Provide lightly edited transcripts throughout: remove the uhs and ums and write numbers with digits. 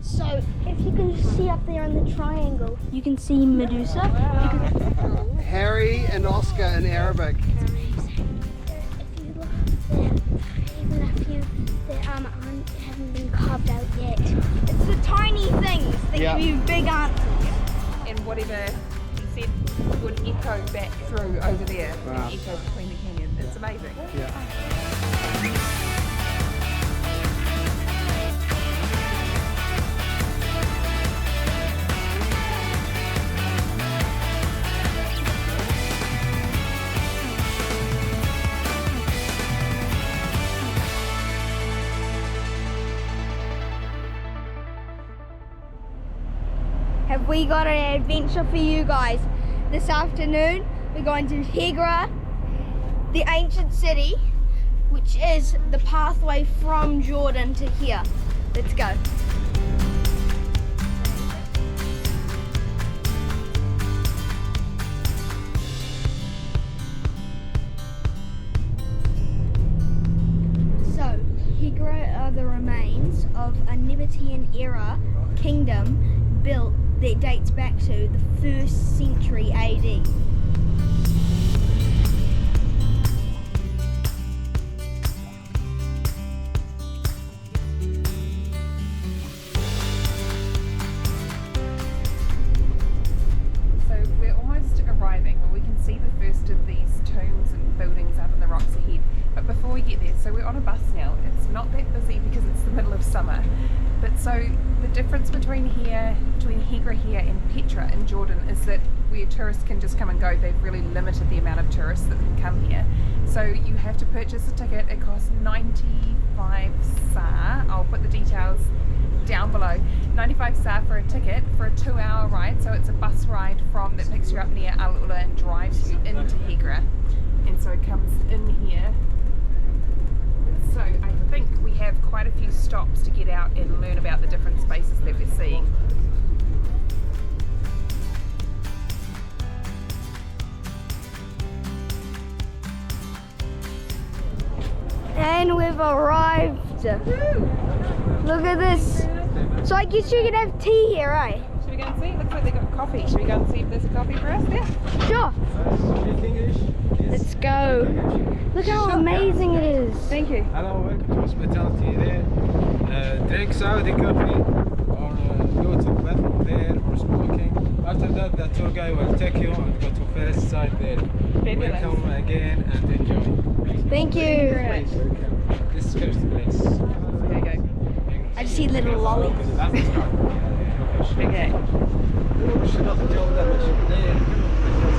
So if you can see up there in the triangle, you can see Medusa. Harry and Oscar in Arabic. It's amazing. If you look there, even a few that haven't been carved out yet. It's the tiny things that give you big answers. And whatever he said would echo back through over there, Wow. and echo between the canyon. It's amazing. Yeah. Have we got an adventure for you guys? This afternoon we're going to Hegra, the ancient city, which is the pathway from Jordan to here. Let's go. So, Hegra are the remains of a Nabatean era kingdom built that dates back to the 1st century AD. So we're almost arriving. Well, we can see the first of these tombs and buildings up in the rocks ahead. But before we get there, so we're on a bus now. It's not that busy because it's the middle of summer. But so the difference between Hegra here and Petra in Jordan is that where tourists can just come and go, they've really limited the amount of tourists that can come here. So you have to purchase a ticket. It costs 95 sar. I'll put the details down below. 95 sar for a ticket for a 2-hour ride. So it's a bus ride that picks you up near AlUla and drives you into Hegra. And so it comes in here. So I think we have quite a few stops to get out and learn about the different spaces that we're seeing. And we've arrived. Look at this. So I guess you can have tea here, eh? Should we go and see? It looks like they've got coffee. Should we go and see if there's a coffee for us there? Sure. Let's go. Look how amazing it is. Thank you. Hello, welcome to hospitality there. Drink Saudi coffee or go to the bathroom there or smoking. After that, the tour guide will take you and go to first side there. Fabulous. Welcome again and enjoy. Thank you. This is first place. There you go. I just see little lollies. Okay.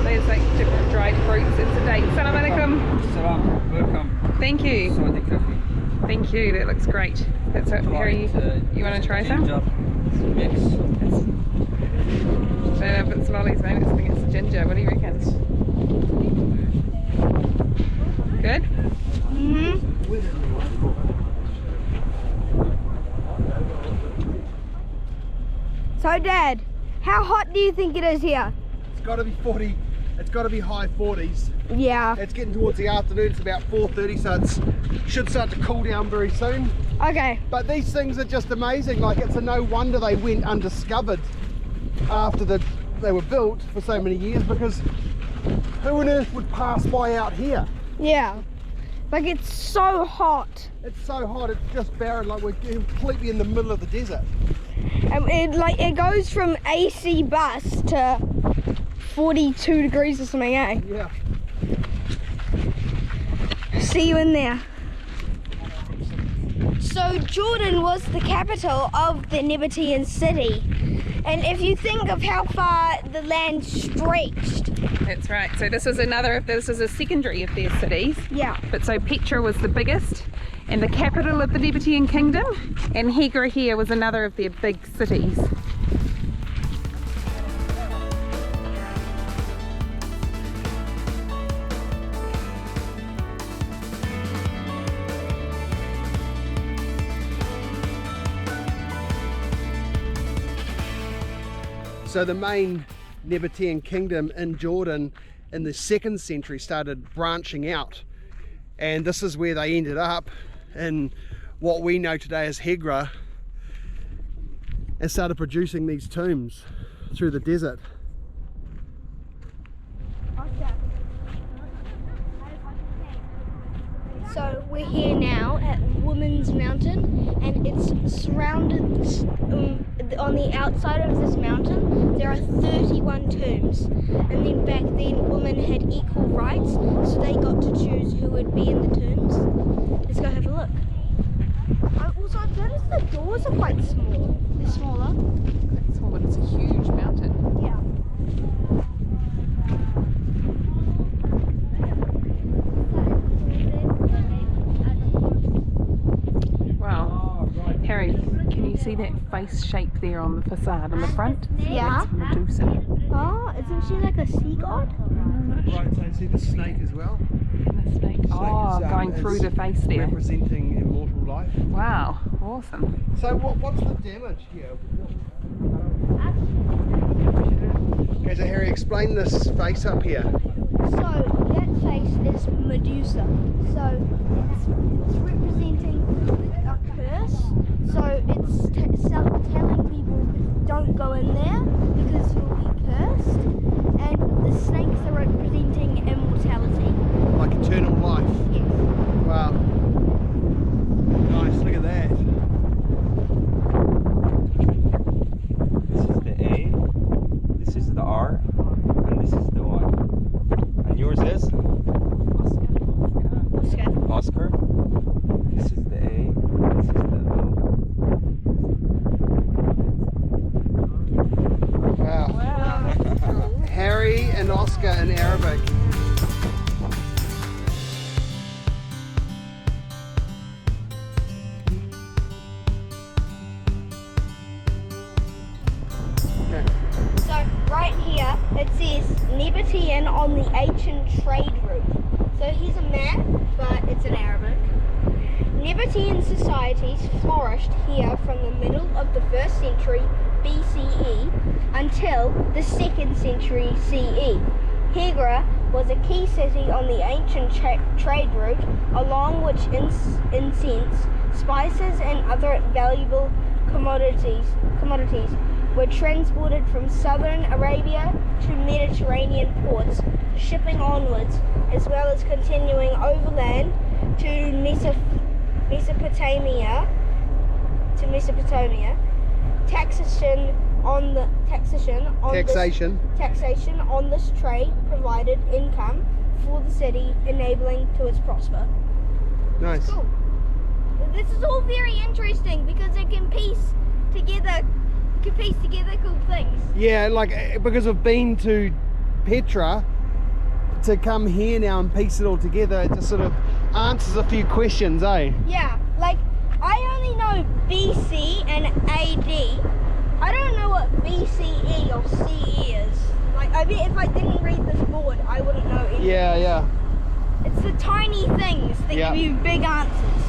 There's like different dried fruits. It's a date. Salam alaikum. Salam, welcome. Thank you. Saudi coffee. Thank you. That looks great. That's it. Harry, you want to try some? Mix. I don't know if it's lollies, maybe I think it's ginger. What do you reckon? Good? Mm-hmm. So Dad, how hot do you think it is here? It's got to be 40. It's got to be high 40s. Yeah. It's getting towards the afternoon. It's about 4:30, so it should start to cool down very soon. Okay. But these things are just amazing. Like, it's a no wonder they went undiscovered after they were built for so many years, because who on earth would pass by out here? Yeah. Like, it's so hot. It's so hot, it's just barren, like we're completely in the middle of the desert. And it goes from AC bus to 42 degrees or something, eh? Yeah. See you in there. So Jordan was the capital of the Nabatean city. And if you think of how far the land stretched. That's right. So this is a secondary of their cities. Yeah. But so Petra was the biggest and the capital of the Nabatean Kingdom, and Hegra here was another of their big cities. So the main Nabatean Kingdom in Jordan in the 2nd century started branching out, and this is where they ended up in what we know today as Hegra. and started producing these tombs through the desert. So we're here now at Woman's Mountain, and it's surrounded, on the outside of this mountain there are 31 tombs, and then back then women had equal rights, so they got to choose who would be in the tombs. Let's go have a look. Also, I've noticed the doors are quite small. They're smaller. Quite small, but it's a huge mountain. Yeah. Wow. Harry, can you see that face shape there on the facade in the front? Yeah. That's Medusa. Oh, isn't she like a sea god? Right, so see the snake as well? And the snake. Oh, going through the face there. Representing immortal life. Wow, awesome. So what's the damage here? Okay, so Harry, explain this face up here. So that face is Medusa. So it's representing a curse. So it's telling people don't go in there because you'll be cursed. And the snakes are representing immortality. Like eternal life. Yes. Wow. Nice, look at that. This is the A, this is the R, and this is the Y. And yours is? Oscar. Oscar. This is the A, this is the O. Wow. Harry and Oscar in Arabic. Okay. So right here it says Nabatean on the ancient trade route. So here's a map, but it's in Arabic. Nabatean societies flourished here from the middle of the 1st century BCE until the 2nd century CE. Hegra was a key city on the ancient trade route, along which incense, spices and other valuable commodities were transported from southern Arabia to Mediterranean ports, shipping onwards, as well as continuing overland to Mesopotamia. Taxation on this trade provided income for the city, enabling to its prosper. Nice. Cool. This is all very interesting because it can piece together cool things. Yeah, like because I've been to Petra, to come here now and piece it all together, it just sort of answers a few questions, eh? Yeah, like I only know BC and AD. I don't know what BCE or CE is. Like I bet if I didn't read this board, I wouldn't know anything. Yeah. It's the tiny things that give you big answers.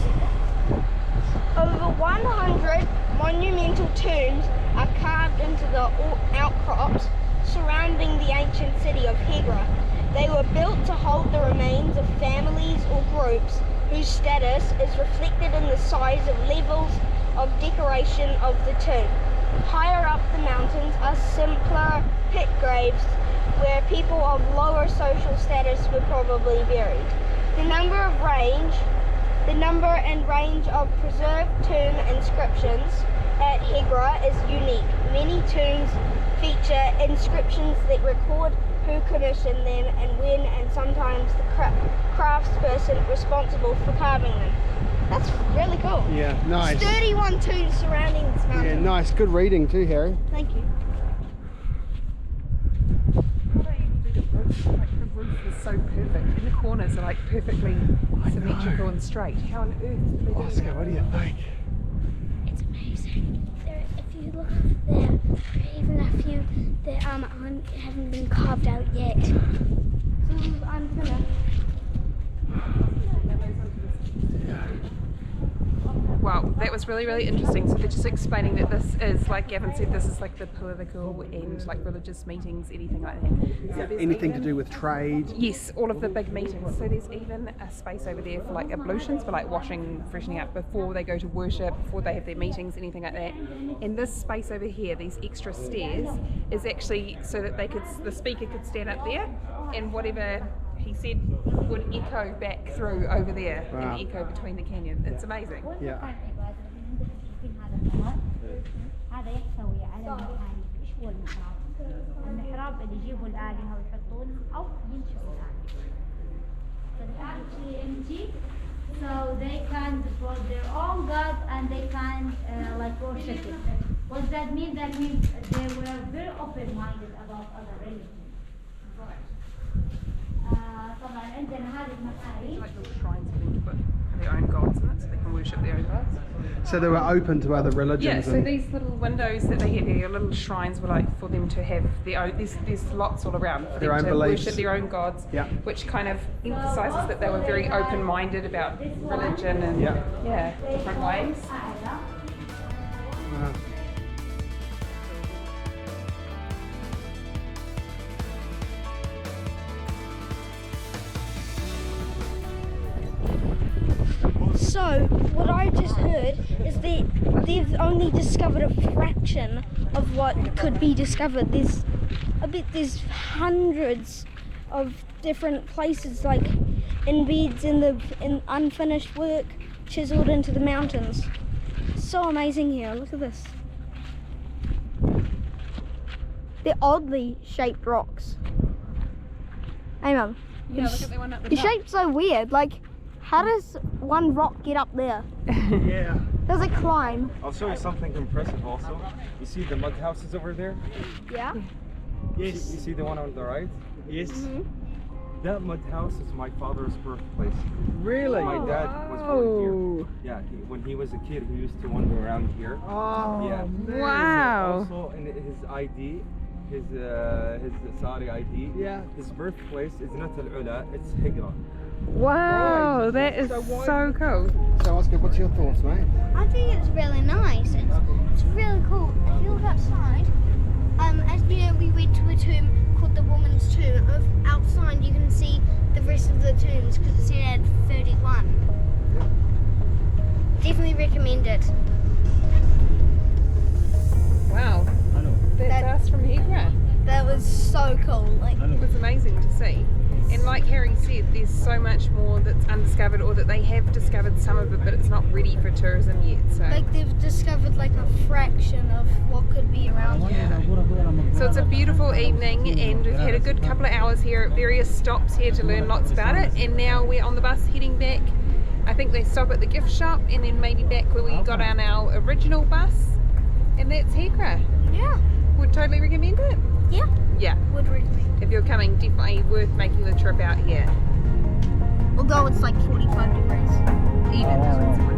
Over 100 monumental tombs are carved into the outcrops surrounding the ancient city of Hegra. They were built to hold the remains of families or groups whose status is reflected in the size of levels of decoration of the tomb. Higher up the mountains are simpler pit graves where people of lower social status were probably buried. The number and range of preserved tomb inscriptions at Hegra is unique. Many tombs feature inscriptions that record who commissioned them and when, and sometimes the craftsperson responsible for carving them. That's really cool. Yeah, nice. There's 31 tombs surrounding this mountain. Yeah, nice. Good reading too, Harry. Thank you. How do you do the roof? Like the roof is so perfect. And the corners are like perfectly symmetrical and straight. How on earth did they do Oscar, that? what do you think? It's amazing. If you look there, even a few that haven't been carved out yet. So I'm gonna. Wow, that was really, really interesting. So they're just explaining that this is, like Gavin said, this is like the political and like religious meetings, anything like that. So there's Anything to even- do with trade. Yes, all of the big meetings. So there's even a space over there for like ablutions, for like washing, freshening up before they go to worship, before they have their meetings, anything like that. And this space over here, these extra stairs, is actually so that the speaker could stand up there, and whatever he said would echo back through over there Wow. and echo between the canyon. It's amazing. Yeah. هذا يحتوي على المحاريب. ايش هو المحراب؟ المحراب اللي يجيبوا الآلهة ويحطون أو ينشئوا الآلهة. So it's actually empty, so they can devote their own God and they can like worship it. What does that mean? That means they were very open-minded about other religions. طبعا عندنا هذه المحاريب. Like little shrines for them to put their own gods in it, so they can worship their own gods. So they were open to other religions. Yeah, so and- these little windows that they have here, little shrines, were like for them to have their own. There's lots all around for Their them own to beliefs. worship their own gods. Yeah. Which kind of emphasises that they were very open-minded about religion and Yeah. different ways. So, what I just heard is that they've only discovered a fraction of what could be discovered. There's hundreds of different places, like embeds in unfinished work, chiseled into the mountains. So amazing here. Look at this. They're oddly shaped rocks. Hey, Mum. Yeah, look at the one at the The top. shape's so weird. Like, how does one rock get up there? Yeah. Does it climb? I'll show you something impressive also. You see the mud houses over there? Yeah. Yes. You see the one on the right? Yes. Mhm. That mud house is my father's birthplace. Really? My dad was born here. Yeah, when he was a kid, he used to wander around here. Oh, Yeah. man. Wow. Also, in his ID, his Saudi ID, Yeah. his birthplace is not AlUla, it's Hegra. Wow, Right. that is So why- so cool. So Oscar, what's your thoughts, mate? I think it's really nice. It's really cool. If you look outside, as you know, we went to a tomb called the Woman's Tomb. Outside, you can see the rest of the tombs because it's in at 31. Definitely recommend it. Wow. That's us from Hegra. That was so cool. Like, It was amazing to see. And like Harry said, there's so much more that's undiscovered, or that they have discovered some of it, but it's not ready for tourism yet. So, they've discovered like a fraction of what could be around here. so it's a beautiful evening, and we've had a good couple of hours here at various stops here to learn lots about it. And now we're on the bus heading back. I think they stop at the gift shop, and then maybe back where we got on our original bus. And that's Hegra. Yeah. Would totally recommend it. Yeah. Yeah. Would recommend. If you're coming, definitely worth making the trip out here. Although it's like 45 degrees. Even.